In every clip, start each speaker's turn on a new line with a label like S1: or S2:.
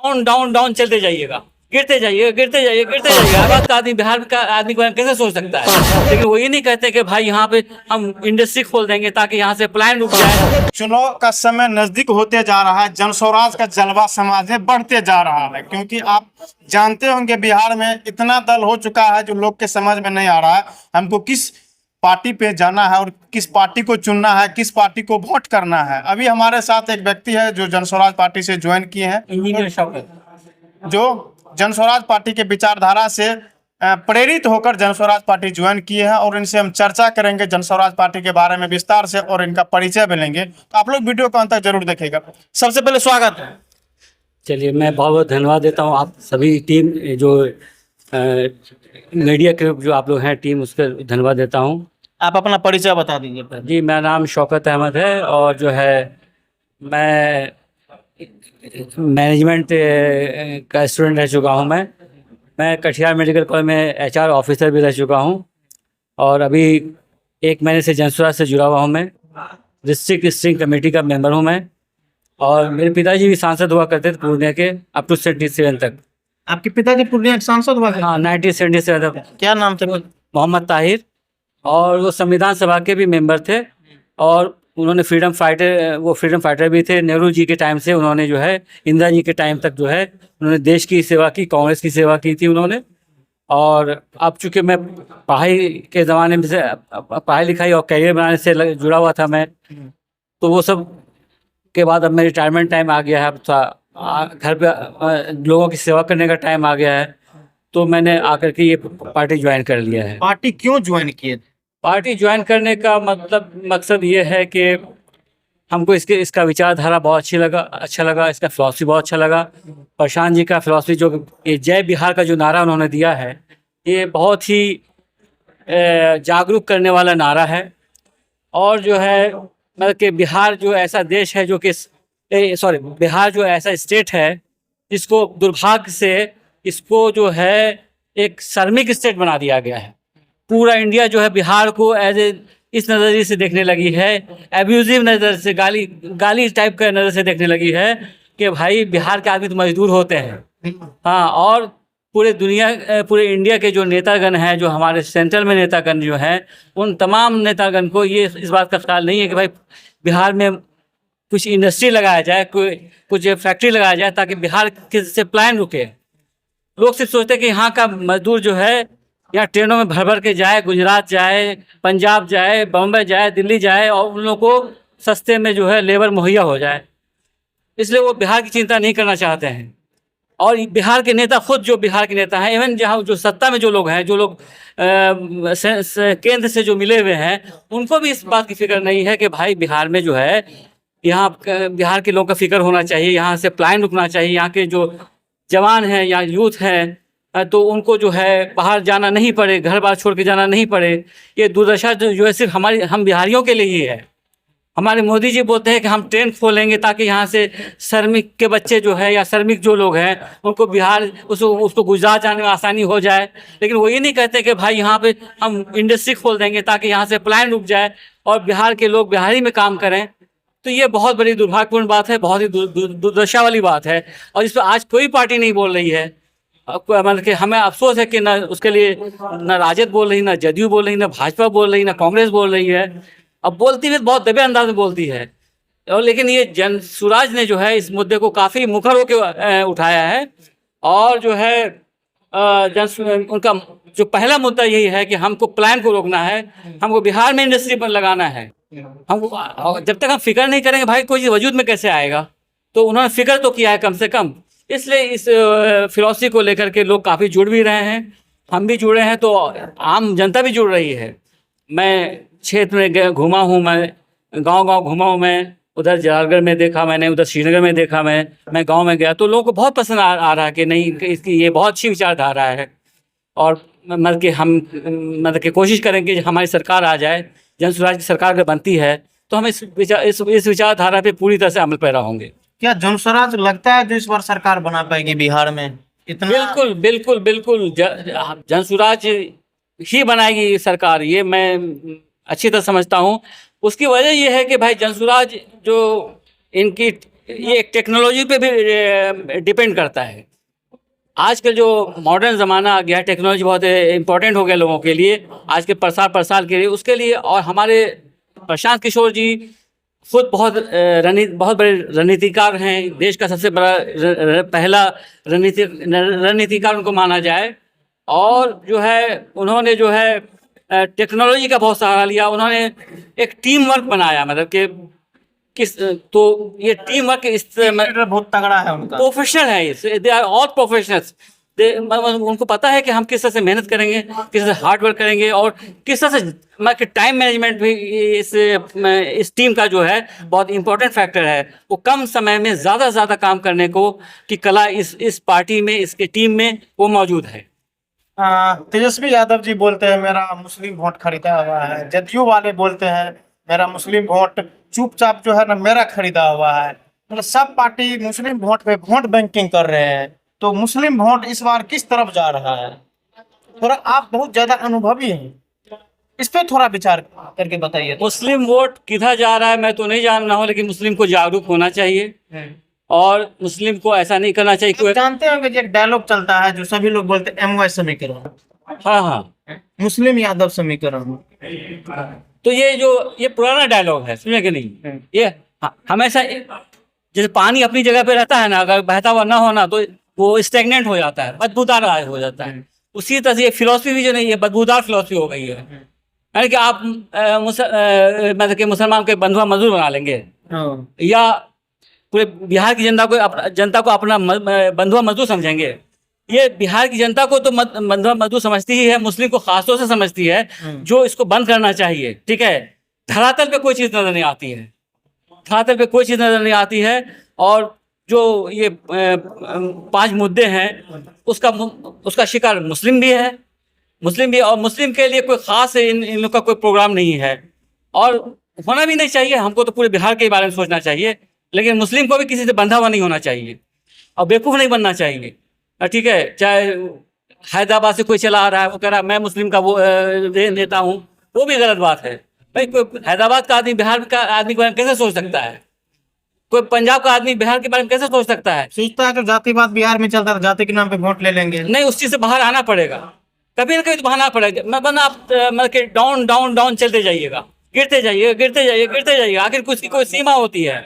S1: Down down down चलते जाइएगा, गिरते जाइए गिरते जाइए गिरते जाइए। अब का आदमी, बिहार का आदमी को कैसे सोच सकता है? लेकिन वो ये नहीं कहते कि भाई यहाँ पे हम इंडस्ट्री खोल देंगे ताकि यहाँ से प्लान रुक जाए।
S2: चुनाव का समय नजदीक होते जा रहा है, जन स्वराज का जलवा समाज में बढ़ते जा रहा है, क्योंकि आप जानते होंगे बिहार में इतना दल हो चुका है जो लोग के समझ में नहीं आ रहा है हमको किस पार्टी पे जाना है और किस पार्टी को चुनना है, किस पार्टी को वोट करना है। अभी हमारे साथ एक व्यक्ति है जो जन स्वराज पार्टी से ज्वाइन किए हैं,
S1: इंजीनियर शौकत,
S2: जो जन स्वराज पार्टी के विचारधारा से प्रेरित होकर जन स्वराज पार्टी ज्वाइन किए हैं, और इनसे हम चर्चा करेंगे जन स्वराज पार्टी के बारे में विस्तार से और इनका परिचय भी लेंगे। तो आप लोग वीडियो को अंत तक जरूर देखेगा। सबसे पहले स्वागत है।
S1: चलिए मैं बहुत बहुत धन्यवाद देता हूँ आप सभी टीम, जो मीडिया के जो आप लोग हैं टीम, उसका धन्यवाद देता हूँ।
S2: आप अपना परिचय बता दीजिए।
S1: जी, मेरा नाम शौकत अहमद है और जो है मैं मैनेजमेंट का स्टूडेंट रह चुका हूँ। मैं कटिहार मेडिकल कॉलेज में एचआर ऑफिसर भी रह चुका हूँ, और अभी 1 महीने से जन स्वराज से जुड़ा हुआ हूँ। मैं डिस्ट्रिक्ट स्ट्रिंग कमेटी का मेंबर हूँ मैं, और मेरे पिताजी भी सांसद हुआ करते थे पूर्णिया के अप टू 77 तक।
S2: आपके पिताजी पूर्णिया के सांसद हुआ?
S1: हाँ, 1977 तक।
S2: क्या नाम थे?
S1: मोहम्मद ताहिर, और वो संविधान सभा के भी मेंबर थे, और उन्होंने फ्रीडम फाइटर भी थे। नेहरू जी के टाइम से उन्होंने जो है इंदिरा जी के टाइम तक जो है उन्होंने देश की सेवा की, कांग्रेस की सेवा की थी उन्होंने। और अब चूँकि मैं पढ़ाई के ज़माने में से पढ़ाई लिखाई और करियर बनाने से जुड़ा हुआ था मैं, तो वो सब के बाद अब मेरी रिटायरमेंट टाइम आ गया है। अब घर पे लोगों की सेवा करने का टाइम आ गया है, तो मैंने आकर के ये पार्टी ज्वाइन कर लिया है।
S2: पार्टी क्यों ज्वाइन किए?
S1: पार्टी ज्वाइन करने का मकसद ये है कि हमको इसका विचारधारा बहुत अच्छा लगा, इसका फिलॉसफी बहुत अच्छा लगा। प्रशांत जी का फिलॉसफी, जो ये जय बिहार का जो नारा उन्होंने दिया है, ये बहुत ही जागरूक करने वाला नारा है। और जो है मतलब कि बिहार जो ऐसा देश है जो कि बिहार जो ऐसा स्टेट है जिसको दुर्भाग्य से इसको जो है एक श्रमिक स्टेट बना दिया गया है। पूरा इंडिया जो है बिहार को इस नज़रिए से देखने लगी है, एब्यूजिव नज़र से, गाली टाइप का नज़र से देखने लगी है कि भाई बिहार के आदमी तो मजदूर होते हैं। हाँ, और पूरे इंडिया के जो नेतागण हैं, जो हमारे सेंट्रल में नेतागण जो हैं, उन तमाम नेतागण को ये इस बात का ख्याल नहीं है कि भाई बिहार में कुछ इंडस्ट्री लगाया जाए, कुछ फैक्ट्री लगाया जाए ताकि बिहार से प्लान रुके। लोग सिर्फ सोचते हैं कि यहाँ का मजदूर जो है यहाँ ट्रेनों में भर भर के जाए, गुजरात जाए, पंजाब जाए, बम्बई जाए, दिल्ली जाए, और उन लोगों को सस्ते में जो है लेबर मुहैया हो जाए। इसलिए वो बिहार की चिंता नहीं करना चाहते हैं। और बिहार के नेता खुद, जो बिहार के नेता हैं, इवन जहाँ जो सत्ता में जो लोग हैं, जो लोग केंद्र से जो मिले हुए हैं, उनको भी इस बात की फिक्र नहीं है कि भाई बिहार में जो है, यहाँ बिहार के लोगों का फिक्र होना चाहिए, यहाँ से प्लान रुकना चाहिए, यहाँ के जो जवान हैं या यूथ हैं तो उनको जो है बाहर जाना नहीं पड़े, घर बार छोड़ के जाना नहीं पड़े। ये दुर्दशा जो है सिर्फ हम बिहारियों के लिए ही है। हमारे मोदी जी बोलते हैं कि हम ट्रेन खोलेंगे ताकि यहाँ से श्रमिक के बच्चे जो है या श्रमिक जो लोग हैं उनको बिहार उसको गुजरात जाने में आसानी हो जाए। लेकिन वो ये नहीं कहते कि भाई यहाँ पे हम इंडस्ट्री खोल देंगे ताकि यहाँ से प्लान रुक जाए और बिहार के लोग बिहारी में काम करें। तो ये बहुत बड़ी दुर्भाग्यपूर्ण बात है, बहुत ही दुर्दशा वाली बात है, और इस पर आज कोई पार्टी नहीं बोल रही है। मतलब कि हमें अफसोस है कि ना उसके लिए ना राजद बोल रही, ना जदयू बोल रही, ना भाजपा बोल रही, ना कांग्रेस बोल रही है। अब बोलती है बहुत दबे अंदाज में बोलती है, और लेकिन ये जन स्वराज ने जो है इस मुद्दे को काफ़ी मुखर होकर उठाया है। और जो है उनका जो पहला मुद्दा यही है कि हमको प्लान को रोकना है, हमको बिहार में इंडस्ट्री पर लगाना है। हमको जब तक हम फिक्र नहीं करेंगे भाई कोई वजूद में कैसे आएगा। तो उन्होंने फिक्र तो किया है कम से कम, इसलिए इस फिलॉसफी को लेकर के लोग काफ़ी जुड़ भी रहे हैं, हम भी जुड़े हैं, तो आम जनता भी जुड़ रही है। मैं क्षेत्र में घूमा हूँ, मैं गांव घूमा हूँ, मैं उधर जलालगढ़ में देखा मैंने, उधर श्रीनगर में देखा मैं गांव में गया, तो लोगों को बहुत पसंद आ रहा है कि नहीं, इसकी ये बहुत अच्छी विचारधारा है। और मतलब कि हम मतलब कि कोशिश करेंगे कि हमारी सरकार आ जाए, जन स्वराज की सरकार अगर बनती है तो हम इस विचारधारा पे पूरी तरह से अमल पैरा होंगे।
S2: क्या जन स्वराज लगता है जो इस बार सरकार बना पाएगी बिहार में? इतना
S1: बिल्कुल जन स्वराज ही बनाएगी सरकार, ये मैं अच्छी तरह समझता हूँ। उसकी वजह ये है कि भाई जन स्वराज जो इनकी ये टेक्नोलॉजी पे भी डिपेंड करता है। आजकल जो मॉडर्न ज़माना आ गया है, टेक्नोलॉजी बहुत इम्पोर्टेंट हो गया लोगों के लिए, आज के प्रसार के लिए, उसके लिए। और हमारे प्रशांत किशोर जी खुद बहुत बड़े रणनीतिकार हैं। देश का सबसे बड़ा पहला रणनीतिकार उनको माना जाए। और जो है उन्होंने जो है टेक्नोलॉजी का बहुत सहारा लिया। उन्होंने एक टीम वर्क बनाया, मतलब कि तो ये टीम वर्क
S2: बहुत तगड़ा है उनका,
S1: प्रोफेशनल है ये, दे आर ऑल प्रोफेशनल्स। उनको पता है कि हम किस तरह से मेहनत करेंगे, किस तरह से हार्ड वर्क करेंगे, और किस तरह से मतलब टाइम मैनेजमेंट भी इस टीम का जो है बहुत इंपॉर्टेंट फैक्टर है। वो कम समय में ज़्यादा से ज़्यादा काम करने को की कला इस पार्टी में, इसके टीम में वो मौजूद है।
S2: तेजस्वी यादव जी बोलते हैं मेरा मुस्लिम वोट खरीदा हुआ है, जदयू वाले बोलते हैं मेरा मुस्लिम वोट चुपचाप जो है ना मेरा खरीदा हुआ है। मतलब सब पार्टी मुस्लिम वोट पे वोट बैंकिंग कर रहे हैं। तो मुस्लिम वोट इस बार किस तरफ जा रहा है? थोड़ा आप बहुत ज्यादा अनुभवी हैं, इस पे थोड़ा विचार करके बताइए।
S1: मुस्लिम वोट किधर जा रहा है मैं तो नहीं जान रहा हूँ, लेकिन मुस्लिम को जागरूक होना चाहिए और मुस्लिम को ऐसा नहीं करना चाहिए।
S2: आप जानते होंगे कि एक डायलॉग चलता है जो सभी लोग बोलते हैं, MY समीकरण।
S1: हाँ हाँ,
S2: मुस्लिम यादव समीकरण।
S1: तो ये पुराना डायलॉग है, समझे कि नहीं? ये हमेशा जैसे पानी अपनी जगह पे रहता है ना, अगर बहता हुआ ना होना तो वो स्टेगनेंट हो जाता है, बदबूदार हो जाता है। उसी तरह से ये फिलॉसफी भी जो नहीं है, बदबूदार फिलॉसफी हो गई है। यानी कि आप मतलब कि मुसलमान को बंधुआ मजदूर बना लेंगे, या पूरे बिहार की जनता को अपना बंधुआ मजदूर समझेंगे। ये बिहार की जनता को तो बंधुआ मजदूर समझती ही है, मुस्लिम को खासतौर से समझती है, जो इसको बंद करना चाहिए। ठीक है, धरातल पे कोई चीज़ नजर नहीं आती है, धरातल पे कोई चीज़ नजर नहीं आती है। और जो ये 5 मुद्दे हैं उसका शिकार मुस्लिम भी है, और मुस्लिम के लिए कोई खास इन लोग का कोई प्रोग्राम नहीं है, और होना भी नहीं चाहिए। हमको तो पूरे बिहार के बारे में सोचना चाहिए, लेकिन मुस्लिम को भी किसी से बंधा हुआ नहीं होना चाहिए और बेवकूफ़ नहीं बनना चाहिए। ठीक है, चाहे हैदराबाद से कोई चला आ रहा है, वो कह रहा है मैं मुस्लिम का वो नेता हूँ, वो भी गलत बात है भाई। कोई हैदराबाद का आदमी बिहार का आदमी के बारे में कैसे सोच सकता है? कोई पंजाब का आदमी बिहार के बारे में कैसे सोच सकता है?
S2: सोचता है कि जातिवाद बिहार में चलता है, जाति के नाम पे वोट ले लेंगे।
S1: नहीं, उस चीज़ से बाहर आना पड़ेगा, कभी ना कभी तो बाहर आना पड़ेगा। मतलब आप मतलब कि डाउन डाउन डाउन चलते जाइएगा, गिरते जाइए। आखिर कुछ की कोई सीमा होती है।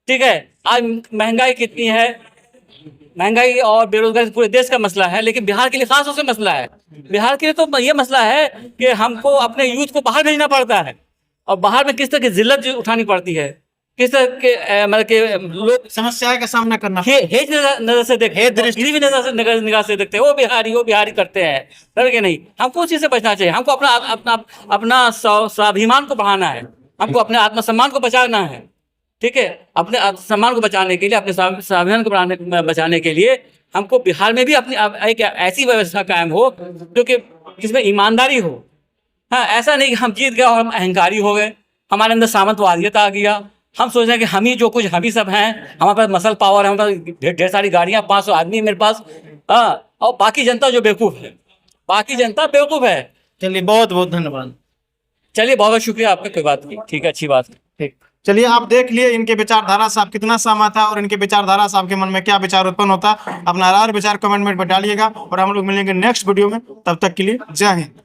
S1: ठीक है, आज महंगाई कितनी है, महंगाई और बेरोजगारी पूरे देश का मसला है, लेकिन बिहार के लिए खास तौर से मसला है। बिहार के लिए तो ये मसला है कि हमको अपने यूथ को बाहर भेजना पड़ता है, और बाहर में किस तरह की जिल्लत उठानी पड़ती है, किस तरह के मतलब के लोग
S2: समस्याएं का सामना करना,
S1: हेज नजर से देखते, दृष्टि निगाह से देखते हैं, वो बिहारी करते हैं, डर के नहीं। हमको उस चीज़ से बचना चाहिए। हमको अपना स्वाभिमान को बढ़ाना है, हमको अपने आत्मसम्मान को बचाना है। ठीक है, अपने सम्मान को बचाने के लिए, अपने स्वाभिमान को बचाने के लिए हमको बिहार में भी अपनी एक ऐसी व्यवस्था कायम हो जो कि जिसमें ईमानदारी हो। हाँ, ऐसा नहीं कि हम जीत गए और हम अहंकारी हो गए, हमारे अंदर सामंतवादियत आ गया, हम सोच रहे हैं कि हम ही जो कुछ हम ही सब हैं, हमारे पास मसल पावर है, हमारे पास ढेर सारी गाड़ियाँ, 500 आदमी मेरे पास। हाँ, और बाकी जनता जो बेवकूफ़ है, बाकी जनता बेवकूफ़ है।
S2: चलिए, बहुत बहुत धन्यवाद।
S1: चलिए, बहुत बहुत शुक्रिया आपका, कोई बात नहीं, ठीक है, अच्छी बात है।
S2: ठीक, चलिए आप देख लिए इनके विचारधारा से आप कितना सहमत है और इनके विचारधारा से आपके मन में क्या विचार उत्पन्न होता है। अपना राय विचार कमेंट में डालिएगा और हम लोग मिलेंगे नेक्स्ट वीडियो में। तब तक के लिए जय हिंद।